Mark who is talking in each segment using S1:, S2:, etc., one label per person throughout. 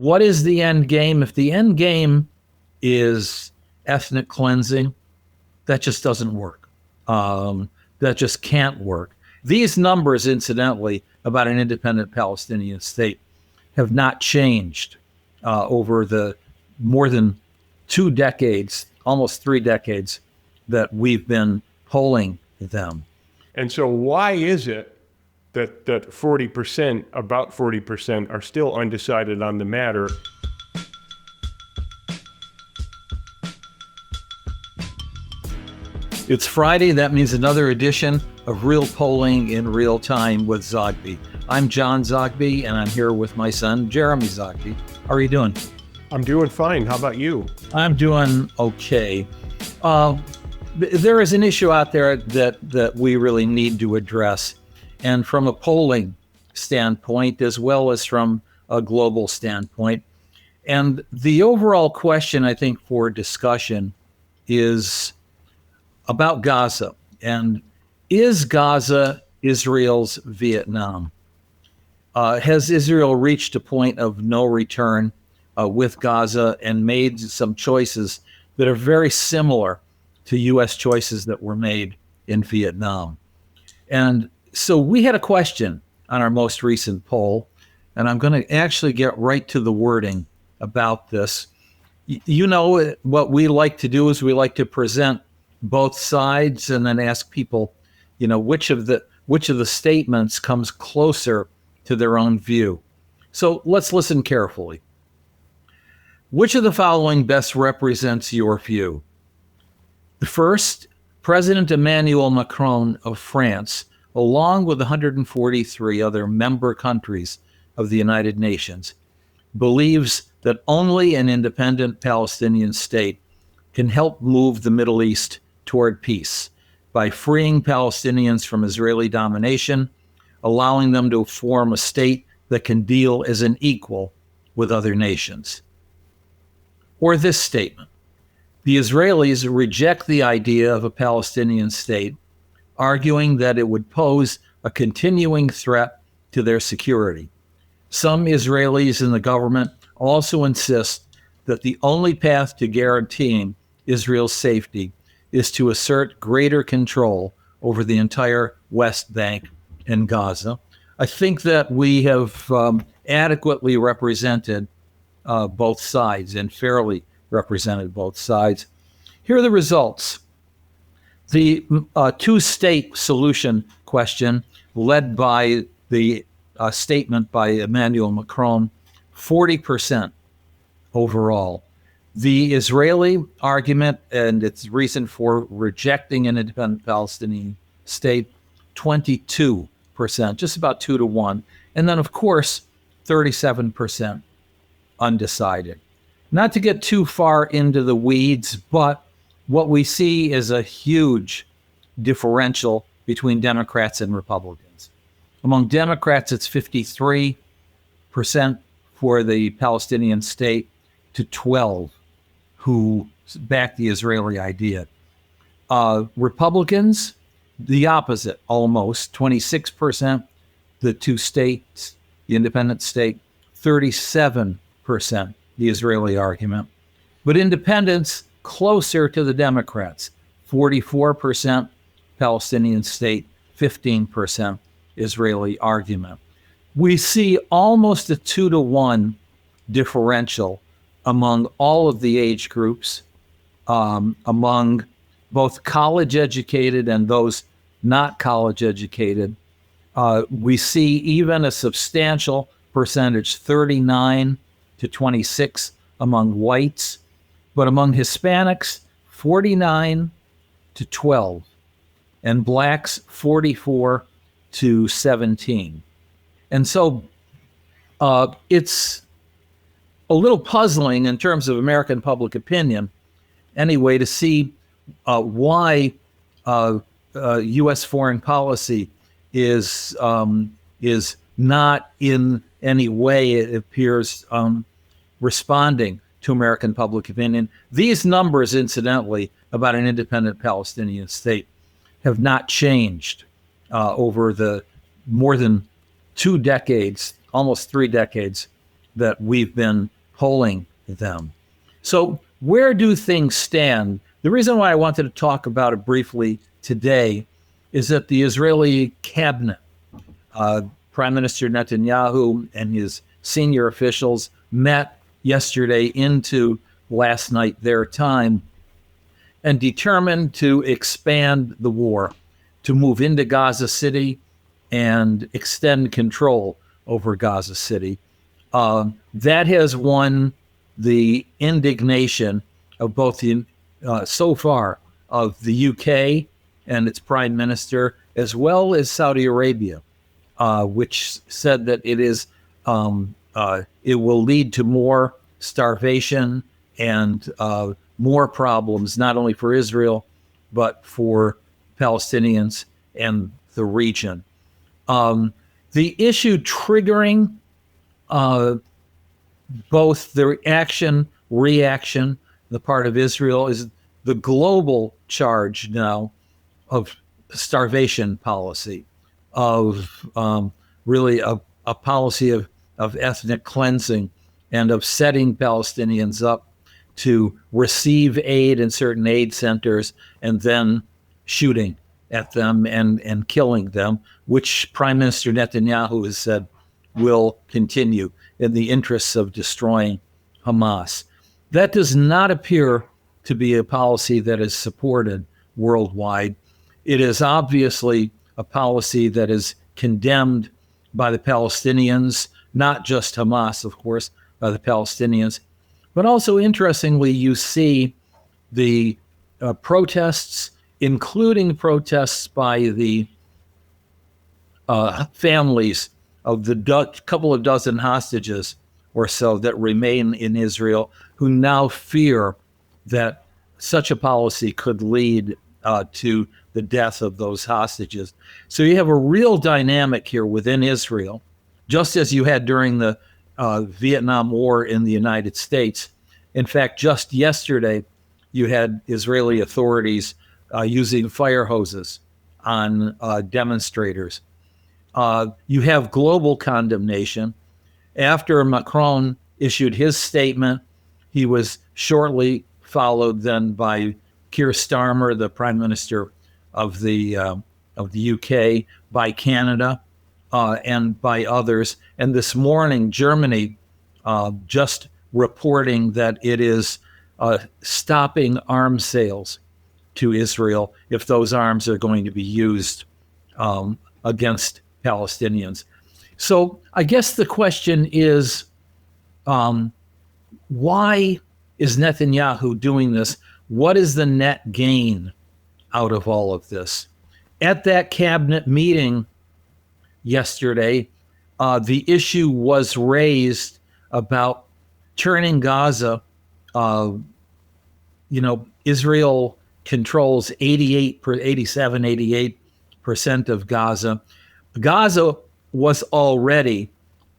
S1: What is the end game? If the end game is ethnic cleansing, that just doesn't work. That just can't work. These numbers, incidentally, about an independent Palestinian state have not changed over the more than 2 decades, almost 3 decades, that we've been polling them.
S2: And so why is it that 40%, about 40%, are still undecided on the matter?
S1: It's Friday. That means another edition of Real Polling in Real Time with Zogby. I'm John Zogby, and I'm here with my son, Jeremy Zogby. How are you doing?
S2: I'm doing fine. How about you?
S1: I'm doing okay. There is an issue out there that we really need to address, and from a polling standpoint, as well as from a global standpoint. And the overall question, I think, for discussion is about Gaza. And is Gaza Israel's Vietnam? Has Israel reached a point of no return with Gaza and made some choices that are very similar to U.S. choices that were made in Vietnam? And so we had a question on our most recent poll, and I'm going to actually get right to the wording about this. You know, what we like to do is we like to present both sides and then ask people, you know, which of the statements comes closer to their own view. So let's listen carefully. Which of the following best represents your view? The first, President Emmanuel Macron of France, along with 143 other member countries of the United Nations, believes that only an independent Palestinian state can help move the Middle East toward peace by freeing Palestinians from Israeli domination, allowing them to form a state that can deal as an equal with other nations. Or this statement, the Israelis reject the idea of a Palestinian state, arguing that it would pose a continuing threat to their security. Some Israelis in the government also insist that the only path to guaranteeing Israel's safety is to assert greater control over the entire West Bank and Gaza. I think that we have adequately represented both sides and fairly represented both sides. Here are the results. The two-state solution question, led by the statement by Emmanuel Macron, 40% overall. The Israeli argument and its reason for rejecting an independent Palestinian state, 22%, just about 2 to 1. And then, of course, 37% undecided. Not to get too far into the weeds, but what we see is a huge differential between Democrats and Republicans. Among Democrats, it's 53% for the Palestinian state to 12% who back the Israeli idea. Republicans, the opposite, almost 26%, the two states, the independent state, 37%, the Israeli argument. But independents, closer to the Democrats, 44% Palestinian state, 15% Israeli argument. We see almost a 2 to 1 differential among all of the age groups, among both college-educated and those not college-educated. We see even a substantial percentage, 39 to 26 among whites, but among Hispanics, 49 to 12, and blacks, 44 to 17. And so it's a little puzzling in terms of American public opinion, anyway, to see why U.S. foreign policy is not in any way, it appears, responding to American public opinion. These numbers, incidentally, about an independent Palestinian state have not changed over the more than 2 decades, almost 3 decades, that we've been polling them. So where do things stand? The reason why I wanted to talk about it briefly today is that the Israeli cabinet, Prime Minister Netanyahu and his senior officials met yesterday into last night their time and determined to expand the war, to move into Gaza City and extend control over Gaza City. That has won the indignation of both the, so far, of the UK and its prime minister, as well as Saudi Arabia, which said that it will lead to more starvation and more problems, not only for Israel, but for Palestinians and the region. The issue triggering both the reaction, the part of Israel, is the global charge now of starvation policy, of really a policy of ethnic cleansing and of setting Palestinians up to receive aid in certain aid centers and then shooting at them and killing them, which Prime Minister Netanyahu has said will continue in the interests of destroying Hamas. That does not appear to be a policy that is supported worldwide. It is obviously a policy that is condemned by the Palestinians, not just Hamas, of course, by the Palestinians. But also, interestingly, you see the protests, including protests by the families of the couple of dozen hostages or so that remain in Israel, who now fear that such a policy could lead to the death of those hostages. So you have a real dynamic here within Israel, just as you had during the Vietnam War in the United States. In fact, just yesterday, you had Israeli authorities using fire hoses on demonstrators. You have global condemnation. After Macron issued his statement, he was shortly followed then by Keir Starmer, the Prime Minister of the UK, by Canada, and by others. And this morning, Germany just reporting that it is stopping arms sales to Israel if those arms are going to be used against Palestinians. So I guess the question is, why is Netanyahu doing this? What is the net gain out of all of this? At that cabinet meeting yesterday, the issue was raised about turning Gaza. Israel controls 88% of Gaza. Gaza was already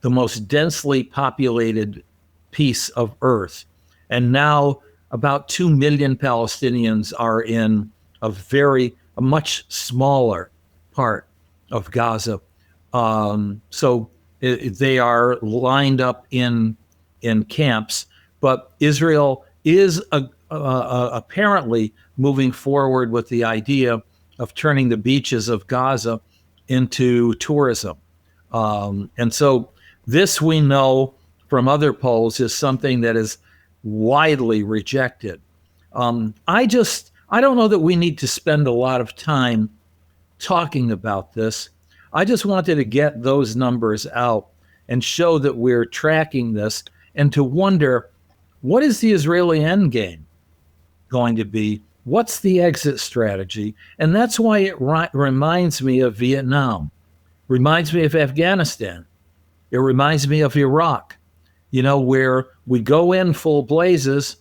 S1: the most densely populated piece of earth. And now about 2 million Palestinians are in a much smaller part of Gaza. So they are lined up in camps. But Israel is apparently moving forward with the idea of turning the beaches of Gaza into tourism. And so this, we know from other polls, is something that is widely rejected. I don't know that we need to spend a lot of time talking about this. I just wanted to get those numbers out and show that we're tracking this, and to wonder, what is the Israeli end game going to be? What's the exit strategy? And that's why it reminds me of Vietnam, reminds me of Afghanistan. It reminds me of Iraq, where we go in full blazes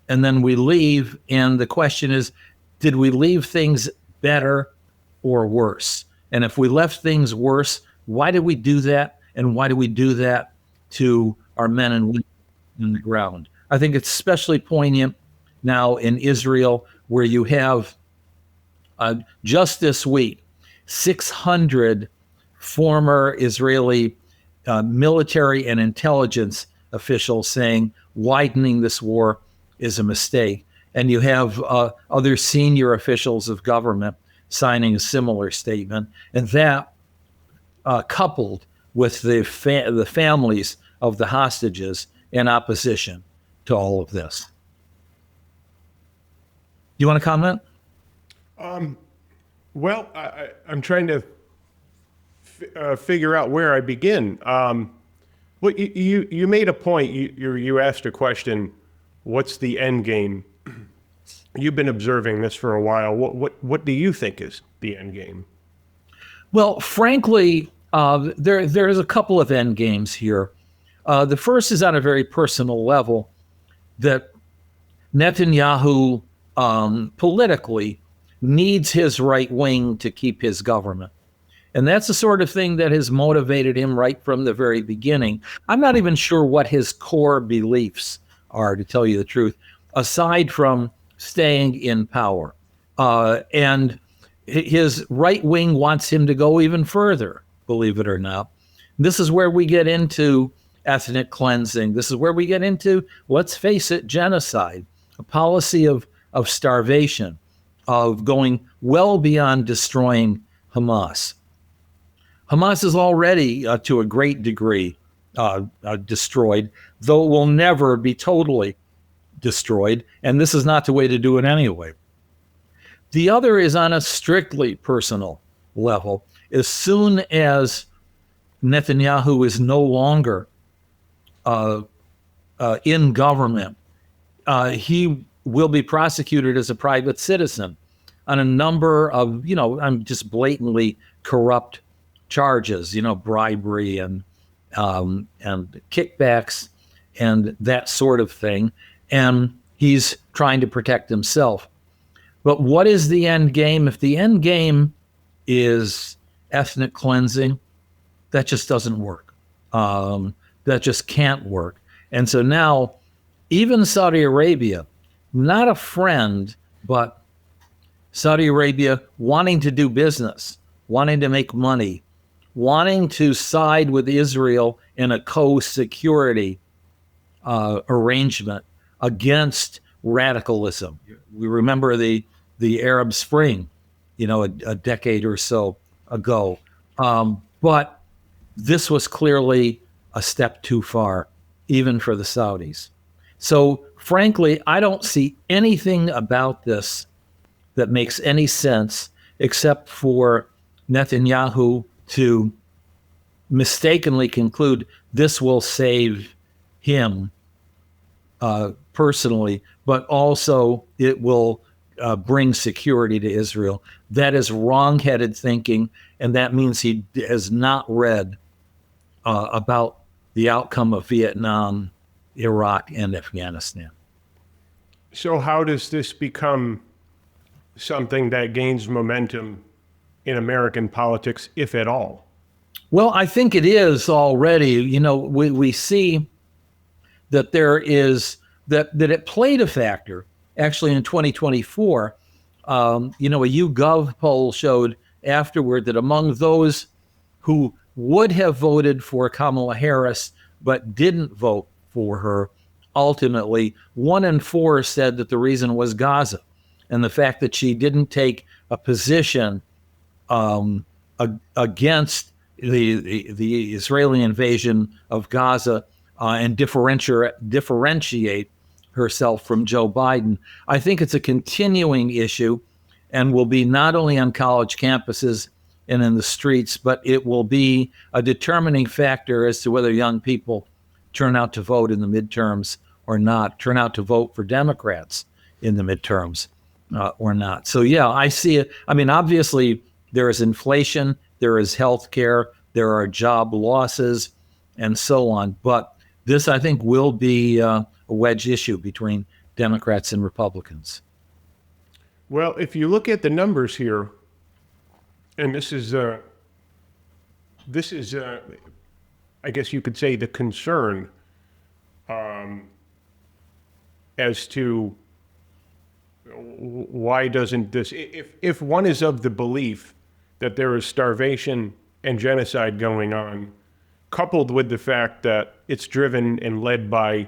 S1: and then we leave. And the question is, did we leave things better or worse? And if we left things worse, why did we do that? And why do we do that to our men and women in the ground? I think it's especially poignant now in Israel, where you have just this week 600 former Israeli military and intelligence officials saying widening this war is a mistake. And you have other senior officials of government signing a similar statement. And that, coupled with the families of the hostages in opposition to all of this. You want to comment?
S2: Well, I'm trying to figure out where I begin. Well, you made a point. You asked a question. What's the end game? You've been observing this for a while. What do you think is the end game?
S1: Well, frankly, there's a couple of end games here. The first is on a very personal level, that Netanyahu politically needs his right wing to keep his government. And that's the sort of thing that has motivated him right from the very beginning. I'm not even sure what his core beliefs are, to tell you the truth, aside from staying in power. And his right wing wants him to go even further, believe it or not. This is where we get into ethnic cleansing. This is where we get into, let's face it, genocide, a policy of starvation, of going well beyond destroying Hamas. Hamas is already, to a great degree, destroyed, though it will never be totally destroyed, and this is not the way to do it anyway. The other is on a strictly personal level. As soon as Netanyahu is no longer in government, he will be prosecuted as a private citizen on a number of, I'm just blatantly corrupt charges, bribery and kickbacks and that sort of thing. And he's trying to protect himself. But what is the end game? If the end game is ethnic cleansing, that just doesn't work. That just can't work. And so now, even Saudi Arabia, not a friend, but Saudi Arabia wanting to do business, wanting to make money, wanting to side with Israel in a co-security arrangement against radicalism. We remember the Arab Spring, a decade or so ago. But this was clearly a step too far, even for the Saudis. So frankly, I don't see anything about this that makes any sense except for Netanyahu to mistakenly conclude this will save him personally, but also it will bring security to Israel. That is wrong-headed thinking, and that means he has not read about the outcome of Vietnam, Iraq, and Afghanistan.
S2: So how does this become something that gains momentum in American politics, if at all?
S1: Well, I think it is already. We see that there is that it played a factor actually in 2024. A YouGov poll showed afterward that among those who would have voted for Kamala Harris but didn't vote for her, ultimately 1 in 4 said that the reason was Gaza and the fact that she didn't take a position against the Israeli invasion of Gaza and differentiate herself from Joe Biden. I think it's a continuing issue and will be not only on college campuses and in the streets, but it will be a determining factor as to whether young people turn out to vote in the midterms or not, turn out to vote for Democrats in the midterms or not. So, yeah, I see it. I mean, obviously, there is inflation, there is health care, there are job losses, and so on. But this, I think, will be a wedge issue between Democrats and Republicans.
S2: Well, if you look at the numbers here, and this is I guess you could say, the concern as to why doesn't this, if one is of the belief that there is starvation and genocide going on, coupled with the fact that it's driven and led by,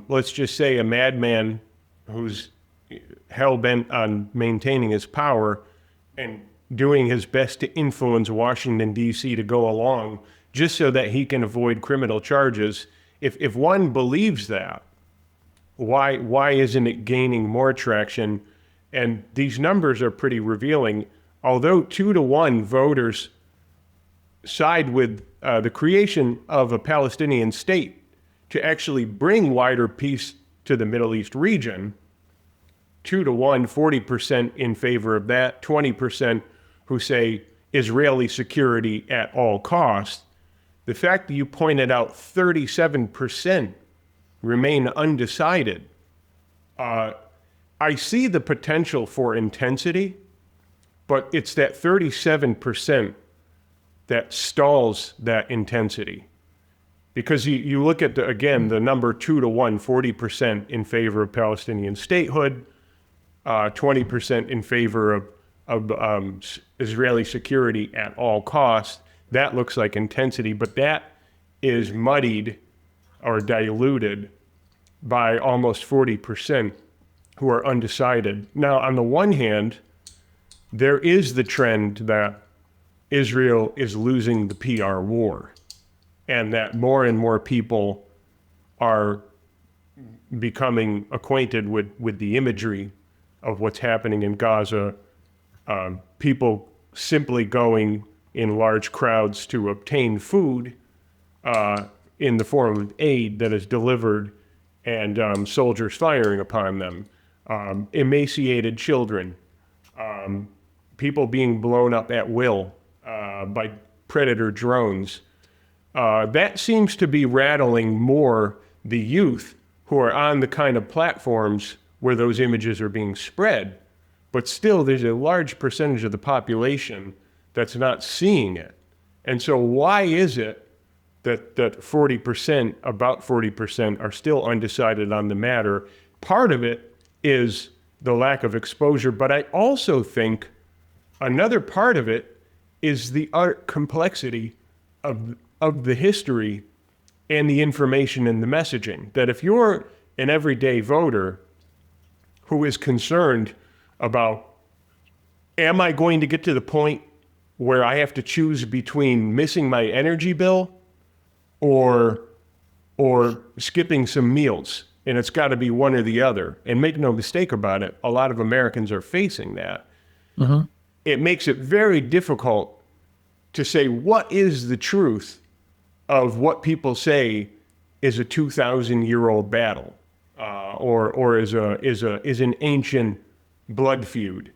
S2: let's just say, a madman who's hell-bent on maintaining his power and doing his best to influence Washington, D.C. to go along just so that he can avoid criminal charges. If one believes that, why isn't it gaining more traction? And these numbers are pretty revealing. Although 2-1 voters side with the creation of a Palestinian state to actually bring wider peace to the Middle East region, 2-1, 40% in favor of that, 20% who say Israeli security at all costs. The fact that you pointed out 37% remain undecided, I see the potential for intensity, but it's that 37% that stalls that intensity. Because you look at, the number 2-1, 40% in favor of Palestinian statehood, 20% in favor of Israeli security at all costs. That looks like intensity, but that is muddied or diluted by almost 40% who are undecided. Now, on the one hand, there is the trend that Israel is losing the PR war, and that more and more people are becoming acquainted with the imagery of what's happening in Gaza. People simply going in large crowds to obtain food in the form of aid that is delivered, and soldiers firing upon them. Emaciated children, people being blown up at will by predator drones. That seems to be rattling more the youth who are on the kind of platforms where those images are being spread. But still, there's a large percentage of the population that's not seeing it. And so why is it that 40%, about 40%, are still undecided on the matter? Part of it is the lack of exposure, but I also think another part of it is the complexity of the history and the information and the messaging. That if you're an everyday voter who is concerned about, am I going to get to the point where I have to choose between missing my energy bill or skipping some meals, and it's got to be one or the other. And make no mistake about it, a lot of Americans are facing that. Mm-hmm. It makes it very difficult to say what is the truth of what people say is a 2,000-year-old battle, or is an ancient blood feud.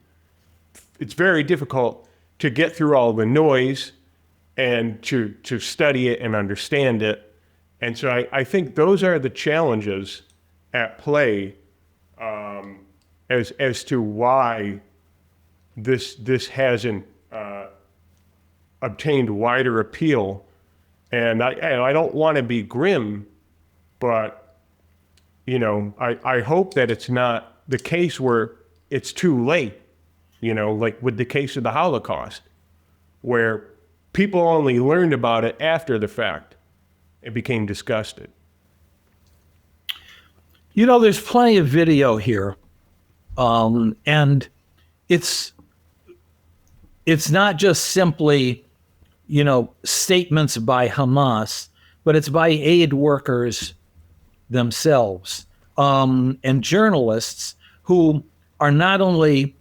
S2: It's very difficult to get through all the noise and to study it and understand it. And so I think those are the challenges at play as to why this hasn't obtained wider appeal. And I don't want to be grim, but I hope that it's not the case where it's too late, like with the case of the Holocaust, where people only learned about it after the fact and became disgusted.
S1: There's plenty of video here, and it's not just simply, statements by Hamas, but it's by aid workers themselves, and journalists who are not only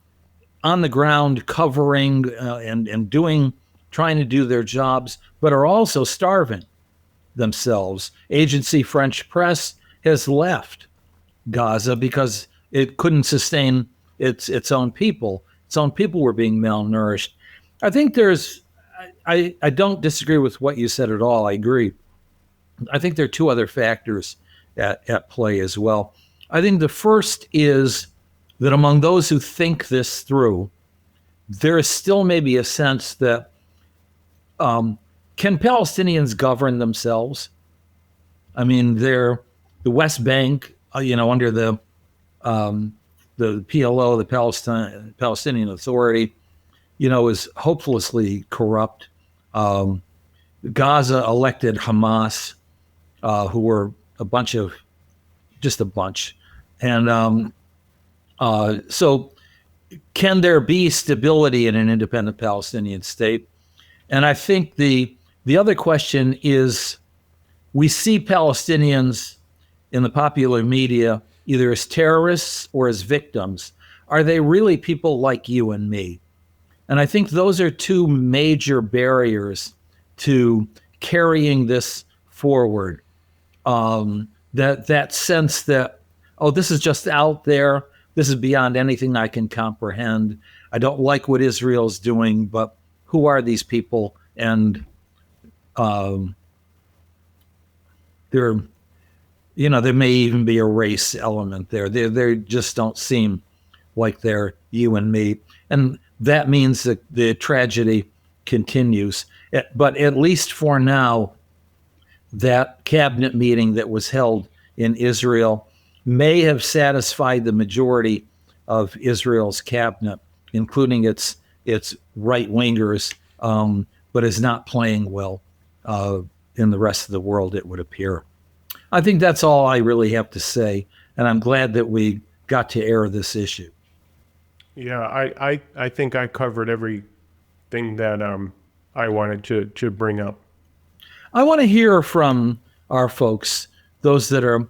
S1: on the ground covering and trying to do their jobs, but are also starving themselves. Agency French Press has left Gaza because it couldn't sustain its own people. Its own people were being malnourished. I think I don't disagree with what you said at all. I agree. I think there are two other factors at play as well. I think the first is that among those who think this through, there is still maybe a sense that can Palestinians govern themselves? I mean, they're the West Bank, under the PLO, the Palestinian Authority, is hopelessly corrupt. Gaza elected Hamas, who were just a bunch. And so can there be stability in an independent Palestinian state? And I think the other question is, we see Palestinians in the popular media either as terrorists or as victims. Are they really people like you and me? And I think those are two major barriers to carrying this forward. That sense that, oh, this is just out there. This is beyond anything I can comprehend. I don't like what Israel's doing, but who are these people? And there may even be a race element there. They just don't seem like they're you and me. And that means that the tragedy continues. But at least for now, that cabinet meeting that was held in Israel may have satisfied the majority of Israel's cabinet, including its right-wingers, but is not playing well in the rest of the world, it would appear. I think that's all I really have to say, and I'm glad that we got to air this issue.
S2: Yeah, I think I covered everything that I wanted to bring up.
S1: I want to hear from our folks, those that are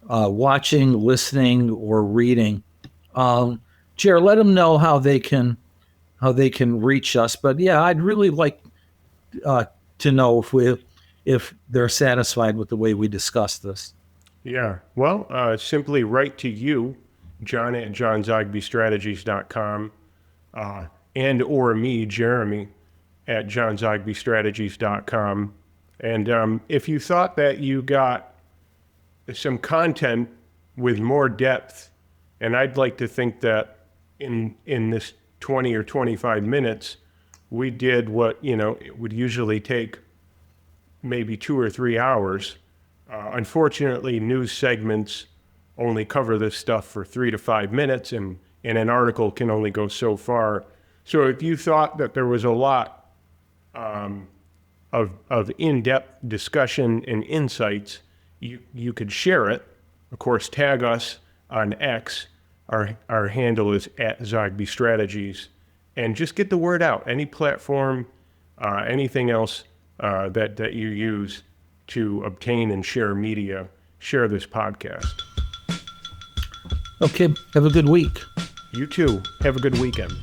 S1: watching, listening, or reading. Jer, let them know how they can reach us. But yeah, I'd really like to know if they're satisfied with the way we discussed this.
S2: Yeah, well, simply write to you, John at johnzogbystrategies.com, and or me, Jeremy, at johnzogbystrategies.com. And if you thought that you got some content with more depth, and I'd like to think that in this 20 or 25 minutes, we did what, it would usually take maybe 2 or 3 hours. Unfortunately, news segments only cover this stuff for 3 to 5 minutes, and an article can only go so far. So if you thought that there was a lot of in-depth discussion and insights, you could share it. Of course, tag us on X. Our handle is at Zogby Strategies, and just get the word out. Any platform, anything else that you use to obtain and share media, share this podcast.
S1: Okay, have a good week.
S2: You too. Have a good weekend.